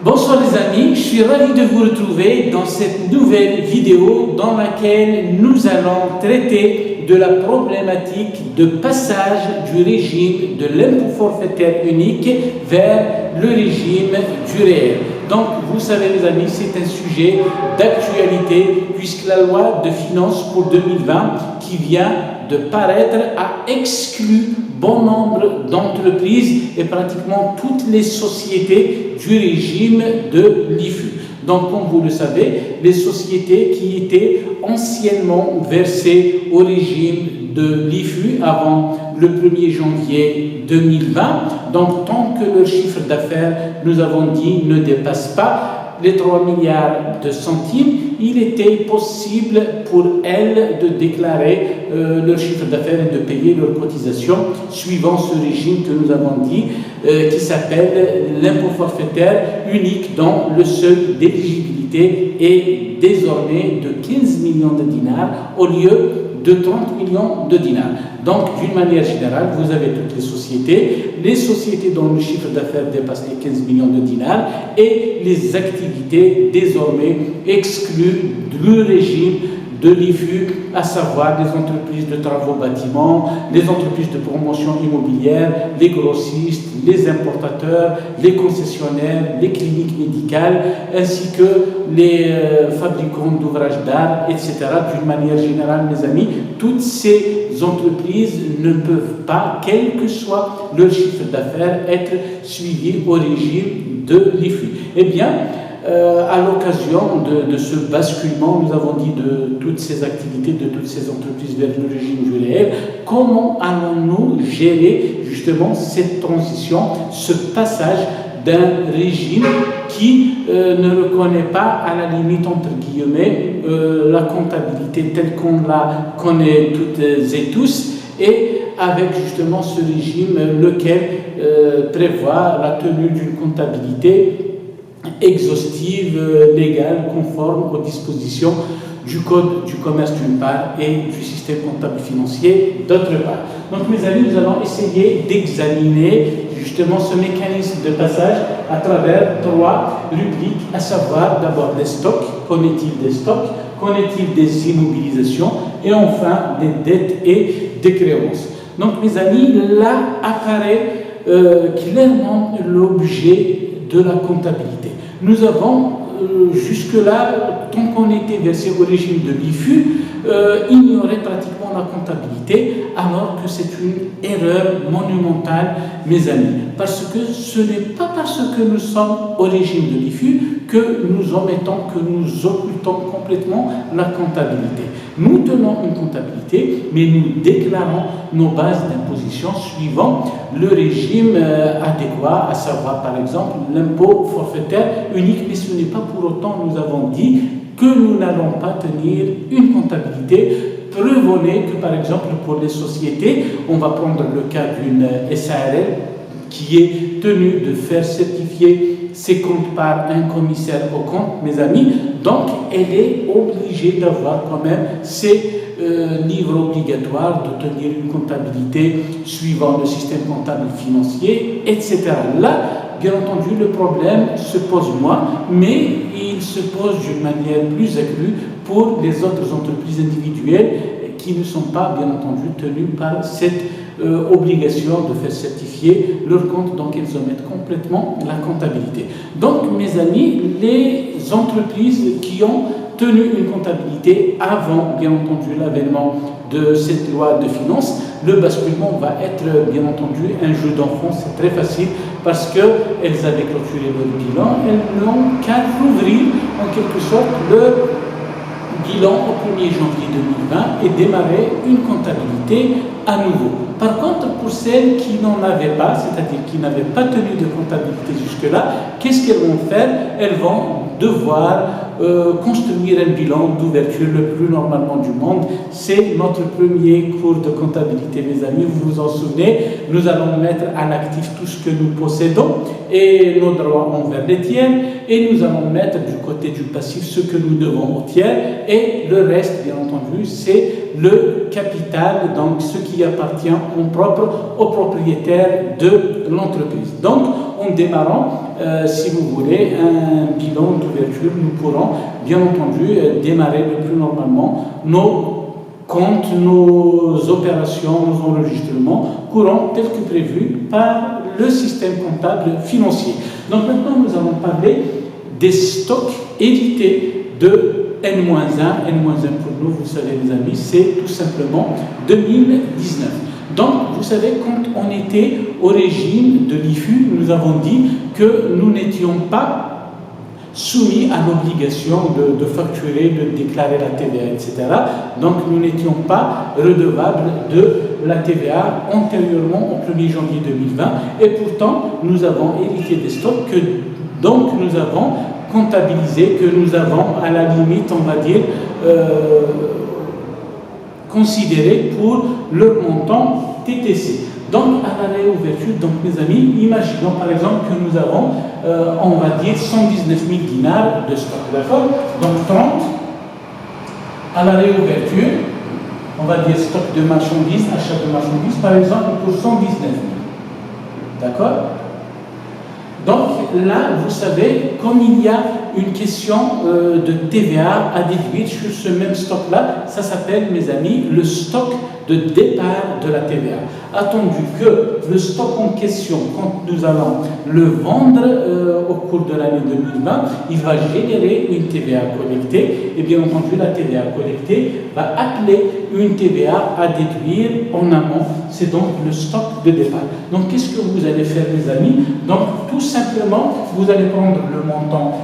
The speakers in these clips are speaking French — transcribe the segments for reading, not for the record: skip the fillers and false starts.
Bonsoir les amis, je suis ravi de vous retrouver dans cette nouvelle vidéo dans laquelle nous allons traiter de la problématique de passage du régime de l'impôt forfaitaire unique vers le régime du réel. Donc vous savez les amis, c'est un sujet d'actualité puisque la loi de finances pour 2020 qui vient de paraître a exclu bon nombre d'entreprises et pratiquement toutes les sociétés du régime de l'IFU. Donc, comme vous le savez, les sociétés qui étaient anciennement versées au régime de l'IFU avant le 1er janvier 2020, donc tant que leur chiffre d'affaires, nous avons dit, ne dépasse pas les 3 milliards de centimes, il était possible pour elles de déclarer leur chiffre d'affaires et de payer leurs cotisations suivant ce régime que nous avons dit, qui s'appelle l'impôt forfaitaire unique, dont le seuil d'éligibilité est désormais de 15 millions de dinars au lieu de 30 millions de dinars. Donc, d'une manière générale, vous avez toutes les sociétés dont le chiffre d'affaires dépasse les 15 millions de dinars et les activités désormais exclues du régime de l'IFU, à savoir les entreprises de travaux bâtiments, les entreprises de promotion immobilière, les grossistes, les importateurs, les concessionnaires, les cliniques médicales, ainsi que les fabricants d'ouvrages d'art, etc. D'une manière générale, mes amis, toutes ces entreprises ne peuvent pas, quel que soit leur chiffre d'affaires, être suivies au régime de l'IFU. Eh bien, à l'occasion de ce basculement, nous avons dit de toutes ces activités, de toutes ces entreprises vers le régime du réel, comment allons-nous gérer justement cette transition, ce passage d'un régime qui ne reconnaît pas, à la limite, entre guillemets, la comptabilité telle qu'on la connaît toutes et tous, et avec justement ce régime lequel prévoit la tenue d'une comptabilité exhaustive, légale, conforme aux dispositions du Code du commerce d'une part et du système comptable financier d'autre part. Donc mes amis, nous allons essayer d'examiner justement ce mécanisme de passage à travers 3 rubriques, à savoir d'abord les stocks, qu'en est-il des stocks, qu'en est-il des immobilisations et enfin des dettes et des créances. Donc mes amis, là apparaît clairement l'objet de la comptabilité. Nous avons jusque-là, tant qu'on était versé au régime de l'IFU, ignorait pratiquement la comptabilité, alors que c'est une erreur monumentale, mes amis. Parce que ce n'est pas parce que nous sommes au régime de l'IFU que nous omettons, que nous occultons complètement la comptabilité. Nous tenons une comptabilité, mais nous déclarons nos bases d'imposition suivant le régime adéquat, à savoir par exemple l'impôt forfaitaire unique, mais ce n'est pas pour autant, nous avons dit, que nous n'allons pas tenir une comptabilité. Preuve que par exemple pour les sociétés, on va prendre le cas d'une SARL qui est tenue de faire certifier ses comptes par un commissaire aux comptes, mes amis, donc elle est obligée d'avoir quand même ses livres obligatoires, de tenir une comptabilité suivant le système comptable financier, etc. Là, bien entendu, le problème se pose moins, mais il se pose d'une manière plus accrue pour les autres entreprises individuelles qui ne sont pas, bien entendu, tenues par cette obligation de faire certifier leur compte, donc elles omettent complètement la comptabilité. Donc, mes amis, les entreprises qui ont tenu une comptabilité avant, bien entendu, l'avènement de cette loi de finances, le basculement va être, bien entendu, un jeu d'enfant, c'est très facile, parce qu'elles avaient clôturé leur bilan, elles n'ont qu'à rouvrir, en quelque sorte, leur bilan au 1er janvier 2020 et démarrer une comptabilité à nouveau. Par contre, pour celles qui n'en avaient pas, c'est-à-dire qui n'avaient pas tenu de comptabilité jusque-là, qu'est-ce qu'elles vont faire? Elles vont devoir construire un bilan d'ouverture le plus normalement du monde. C'est notre premier cours de comptabilité, mes amis. Vous vous en souvenez, nous allons mettre à l'actif tout ce que nous possédons et nos droits envers les tiers, et nous allons mettre du côté du passif ce que nous devons aux tiers, et le reste, bien entendu, c'est le capital, donc ce qui appartient en propre au propriétaire de l'entreprise. Donc, en démarrant, si vous voulez, un bilan d'ouverture, nous pourrons bien entendu démarrer le plus normalement nos comptes, nos opérations, nos enregistrements courants tels que prévus par le système comptable financier. Donc maintenant, nous allons parler des stocks édités de N-1. N-1 pour nous, vous savez les amis, c'est tout simplement 2019. Donc, vous savez, quand on était au régime de l'IFU, nous avons dit que nous n'étions pas soumis à l'obligation de facturer, de déclarer la TVA, etc. Donc, nous n'étions pas redevables de la TVA antérieurement au 1er janvier 2020. Et pourtant, nous avons hérité des stocks que donc nous avons comptabilisés, que nous avons à la limite, on va dire, considérés pour leur montant TTC. Donc, à la réouverture, donc, mes amis, imaginons par exemple que nous avons, on va dire, 119 000 dinars de stock, d'accord? Donc, 30, à la réouverture, on va dire stock de marchandises, achat de marchandises, par exemple, pour 119 000. D'accord? Donc, là, vous savez, comme il y a une question de TVA à déduire sur ce même stock-là, ça s'appelle, mes amis, le stock de départ de la TVA. Attendu que le stock en question, quand nous allons le vendre au cours de l'année 2020, il va générer une TVA collectée, et bien entendu, la TVA collectée va appeler une TVA à déduire en amont. C'est donc le stock de départ. Donc, qu'est-ce que vous allez faire, mes amis? Donc, tout simplement, vous allez prendre le montant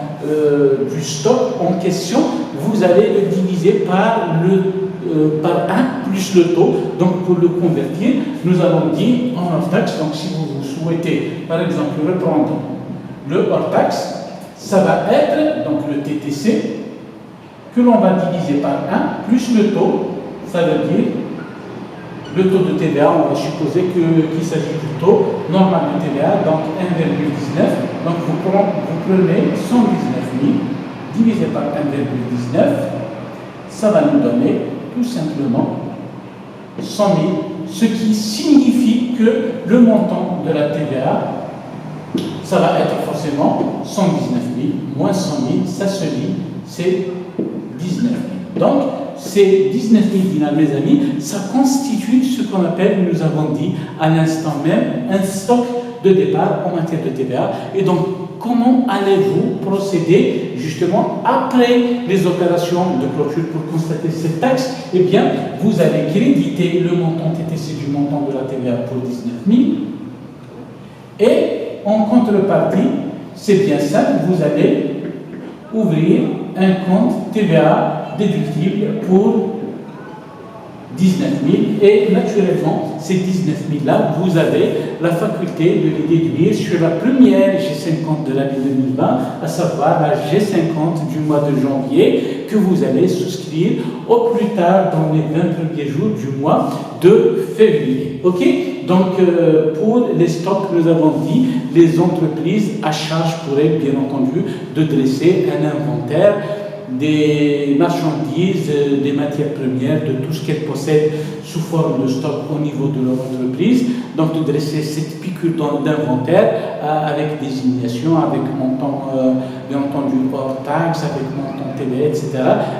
du stock en question, vous allez le diviser par 1 plus le taux. Donc, pour le convertir, nous allons dire en hors-taxe. Donc, si vous souhaitez, par exemple, reprendre le hors-taxe, ça va être donc le TTC que l'on va diviser par 1 plus le taux. Ça veut dire le taux de TVA, on va supposer qu'il s'agit du taux normal de TVA, donc 1,19. Donc vous prenez 119 000 divisé par 1,19, ça va nous donner tout simplement 100 000, ce qui signifie que le montant de la TVA, ça va être forcément 119 000 moins 100 000, ça se lit, c'est 19 000. Donc, ces 19 000 dinars, mes amis, ça constitue ce qu'on appelle, nous avons dit à l'instant même, un stock de départ en matière de TVA. Et donc, comment allez-vous procéder justement après les opérations de clôture pour constater cette taxe? Eh bien, vous allez créditer le montant TTC du montant de la TVA pour 19 000. Et en contrepartie, c'est bien simple, vous allez ouvrir un compte TVA déductible pour 19 000 et naturellement, ces 19 000-là, vous avez la faculté de les déduire sur la première G50 de l'année 2020, à savoir la G50 du mois de janvier que vous allez souscrire au plus tard dans les 20 premiers jours du mois de février. Ok? Donc, pour les stocks, nous avons dit, les entreprises à charge pourraient bien entendu de dresser un inventaire des marchandises, des matières premières, de tout ce qu'elles possèdent sous forme de stock au niveau de leur entreprise. Donc, de dresser cette piqûre d'inventaire avec désignation, avec montant, bien entendu, hors taxe, avec montant TVA, etc.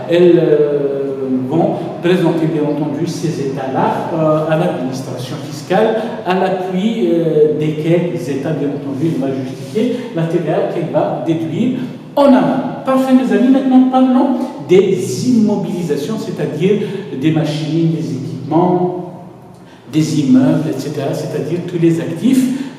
Elles vont présenter, bien entendu, ces états-là à l'administration fiscale, à l'appui desquels les États, bien entendu, il va justifier la TVA qu'elle va déduire en amont. Parfait, mes amis. Maintenant, parlons des immobilisations, c'est-à-dire des machines, des équipements, des immeubles, etc., c'est-à-dire tous les actifs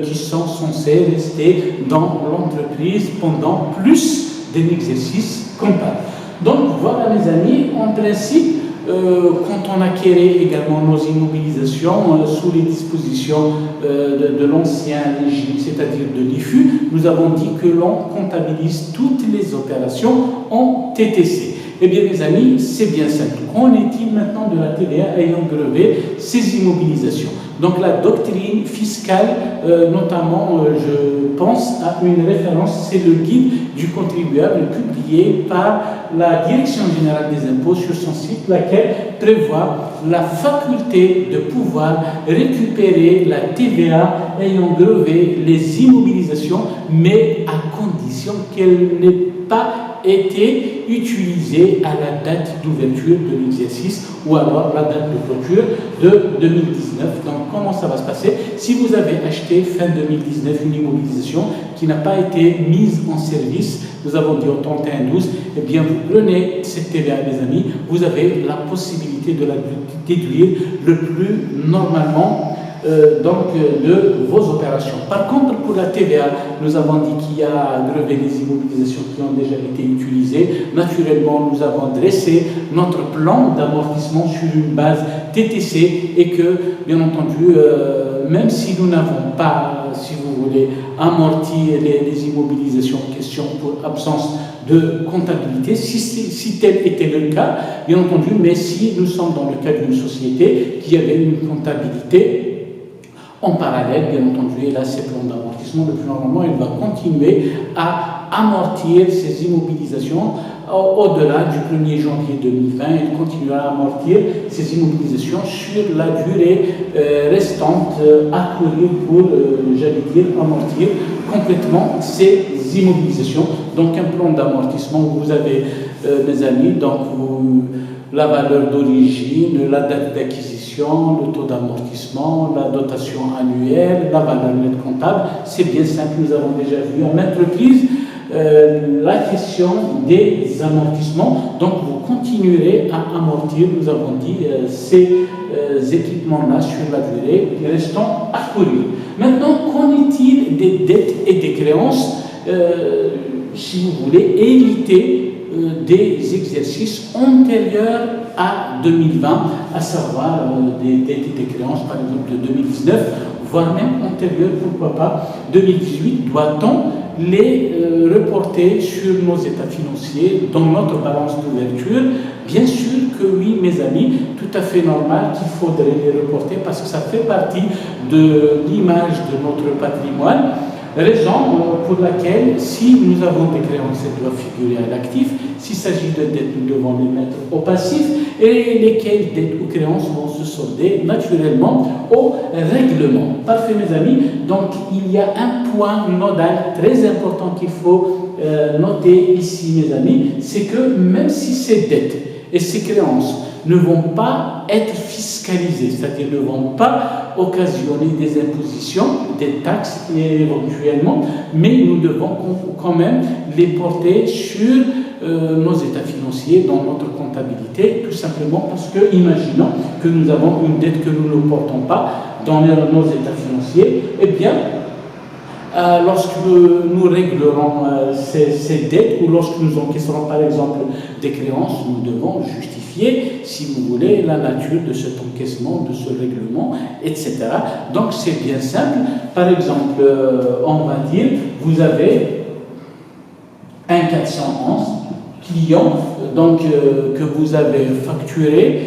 qui sont censés rester dans l'entreprise pendant plus d'un exercice comptable. Donc, voilà, mes amis, en principe, quand on acquérait également nos immobilisations sous les dispositions de l'ancien régime, c'est-à-dire de l'IFU, nous avons dit que l'on comptabilise toutes les opérations en TTC. Eh bien, mes amis, c'est bien simple. Qu'en est-il maintenant de la TVA ayant grevé ces immobilisations? Donc, la doctrine fiscale, notamment, je pense à une référence, c'est le guide du contribuable publié par la Direction générale des impôts sur son site, laquelle prévoit la faculté de pouvoir récupérer la TVA ayant grevé les immobilisations, mais à condition qu'elle n'ait pas été utilisée à la date d'ouverture de l'exercice ou alors la date de clôture de 2019. Donc, comment ça va se passer? Si vous avez acheté fin 2019 une immobilisation qui n'a pas été mise en service, nous avons dit au 31/12, eh bien, vous prenez cette TVA, mes amis, vous avez la possibilité de la déduire le plus normalement de vos opérations. Par contre, pour la TVA, nous avons dit qu'il y a grevé les immobilisations qui ont déjà été utilisées. Naturellement, nous avons dressé notre plan d'amortissement sur une base TTC et que, bien entendu, même si nous n'avons pas, si vous voulez, amorti les immobilisations en question pour absence de comptabilité, si tel était le cas, bien entendu, mais si nous sommes dans le cas d'une société qui avait une comptabilité en parallèle, bien entendu, et là, ces plans d'amortissement, le plus normalement, il va continuer à amortir ces immobilisations au-delà du 1er janvier 2020. Il continuera à amortir ces immobilisations sur la durée restante à courir pour, j'allais dire, amortir complètement ces immobilisations. Donc, un plan d'amortissement, vous avez, mes amis, donc la valeur d'origine, la date d'acquisition, le taux d'amortissement, la dotation annuelle, la valeur nette comptable. C'est bien simple, nous avons déjà vu en maintes reprises la question des amortissements. Donc, vous continuerez à amortir, nous avons dit, ces équipements-là sur la durée restant à courir. Maintenant, qu'en est-il des dettes et des créances, si vous voulez, éviter des exercices antérieurs à 2020, à savoir des dettes et des créances, par exemple de 2019, voire même antérieurs, pourquoi pas 2018. Doit-on les reporter sur nos états financiers dans notre balance d'ouverture? Bien sûr que oui, mes amis, tout à fait normal qu'il faudrait les reporter parce que ça fait partie de l'image de notre patrimoine. Raison pour laquelle, si nous avons des créances, elles doivent figurer à l'actif. S'il s'agit de dettes, nous devons les mettre au passif. Et lesquelles dettes ou créances vont se solder naturellement au règlement. Parfait, mes amis. Donc, il y a un point nodal très important qu'il faut noter ici, mes amis. C'est que même si ces dettes et ces créances ne vont pas être fiscalisées, c'est-à-dire ne vont pas occasionner des impositions, des taxes éventuellement, mais nous devons quand même les porter sur nos états financiers, dans notre comptabilité, tout simplement parce que, imaginons que nous avons une dette que nous ne portons pas dans nos états financiers, eh bien, lorsque nous réglerons ces dettes ou lorsque nous encaisserons par exemple des créances, nous devons justifier, si vous voulez, la nature de cet encaissement, de ce règlement, etc. Donc c'est bien simple. Par exemple, on va dire, vous avez un 411 client donc, que vous avez facturé,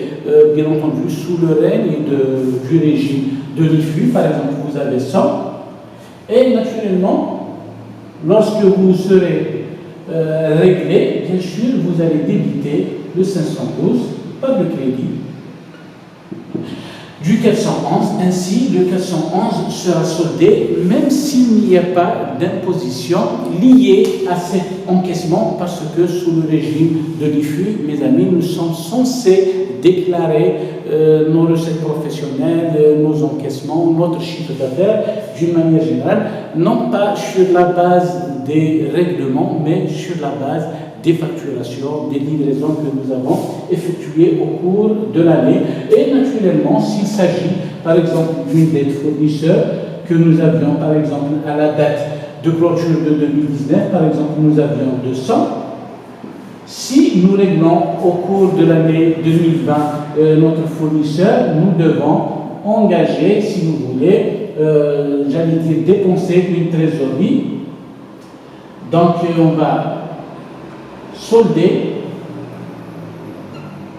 bien entendu, sous le règne du régime de l'IFU. Par exemple, vous avez 100. Et naturellement, lorsque vous serez réglé, bien sûr, vous allez débiter le 512 par le crédit du 411. Ainsi, le 411 sera soldé même s'il n'y a pas d'imposition liée à cet encaissement parce que sous le régime de l'IFU, mes amis, nous sommes censés déclarer nos recettes professionnelles, nos encaissements, notre chiffre d'affaires d'une manière générale, non pas sur la base des règlements, mais sur la base des facturations, des livraisons que nous avons effectuées au cours de l'année. Et naturellement, s'il s'agit par exemple d'une dette fournisseur que nous avions par exemple à la date de clôture de 2019, par exemple nous avions 200, si nous réglons au cours de l'année 2020 notre fournisseur, nous devons engager, si vous voulez, j'allais dire dépenser une trésorerie. Donc on va solder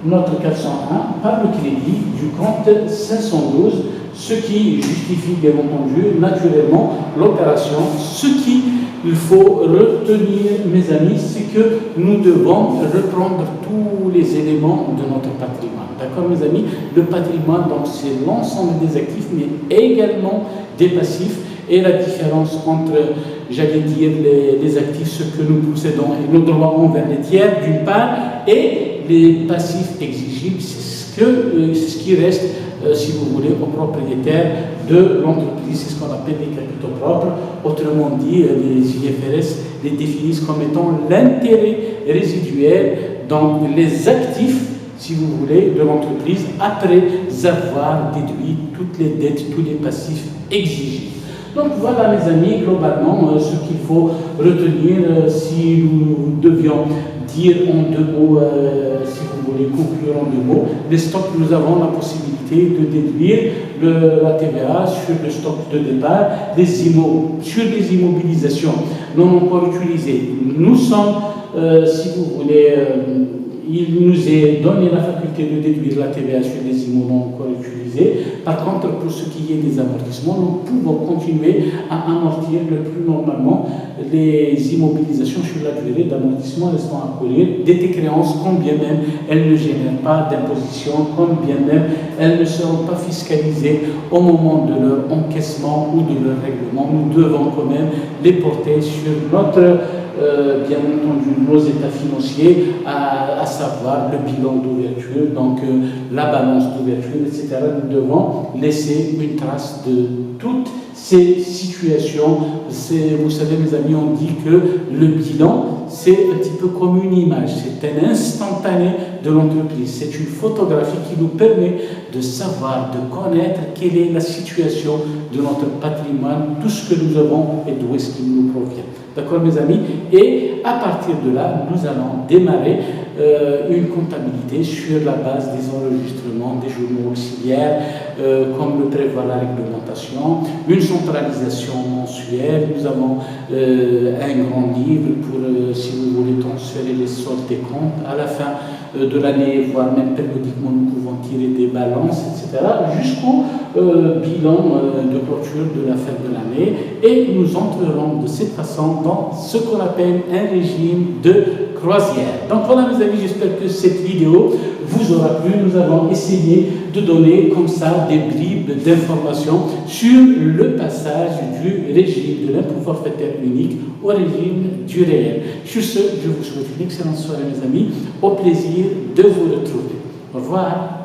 notre 401 par le crédit du compte 512 ce qui justifie bien entendu naturellement l'opération. Ce qu'il faut retenir, mes amis, c'est que nous devons reprendre tous les éléments de notre patrimoine. D'accord, mes amis? Le patrimoine, donc, c'est l'ensemble des actifs, mais également des passifs. Et la différence entre, j'allais dire, les actifs, ce que nous possédons et nos droits envers les tiers, d'une part, et les passifs exigibles, c'est ce qui reste, si vous voulez, aux propriétaires de l'entreprise. C'est ce qu'on appelle les capitaux propres. Autrement dit, les IFRS les définissent comme étant l'intérêt résiduel, donc les actifs, si vous voulez, de l'entreprise, après avoir déduit toutes les dettes, tous les passifs exigibles. Donc voilà, mes amis, globalement, ce qu'il faut retenir si nous devions dire en 2 mots, si vous voulez conclure en 2 mots, les stocks, nous avons la possibilité de déduire la TVA sur le stock de départ, sur les immobilisations non encore utilisées. Nous sommes, si vous voulez, il nous est donné la faculté de déduire la TVA sur les immeubles non encore utilisés. Par contre, pour ce qui est des amortissements, nous pouvons continuer à amortir le plus normalement les immobilisations sur la durée d'amortissement restant à courir des créances, quand bien même elles ne génèrent pas d'imposition, quand bien même elles ne seront pas fiscalisées au moment de leur encaissement ou de leur règlement. Nous devons quand même les porter sur notre bien entendu nos états financiers, à savoir le bilan d'ouverture, donc la balance d'ouverture, etc. Nous devons laisser une trace de toutes ces situations. Vous savez, mes amis, on dit que le bilan, c'est un petit peu comme une image, c'est un instantané de l'entreprise, c'est une photographie qui nous permet de savoir, de connaître quelle est la situation de notre patrimoine, tout ce que nous avons et d'où est-ce qu'il nous provient. D'accord, mes amis? Et à partir de là, nous allons démarrer une comptabilité sur la base des enregistrements des journaux auxiliaires, comme le prévoit la réglementation, une centralisation mensuelle. Nous avons un grand livre pour, si vous voulez, transférer les soldes des comptes. À la fin de l'année, voire même périodiquement, nous pouvons tirer des balances, etc., jusqu'au bilan de clôture de la fin de l'année. Et nous entrerons de cette façon dans ce qu'on appelle un régime de croisière. Donc voilà, mes amis, j'espère que cette vidéo vous aura plu. Nous avons essayé de donner comme ça des bribes d'informations sur le passage du régime de l'impôt forfaitaire unique au régime du réel. Sur ce, je vous souhaite une excellente soirée, mes amis. Au plaisir de vous retrouver. Au revoir.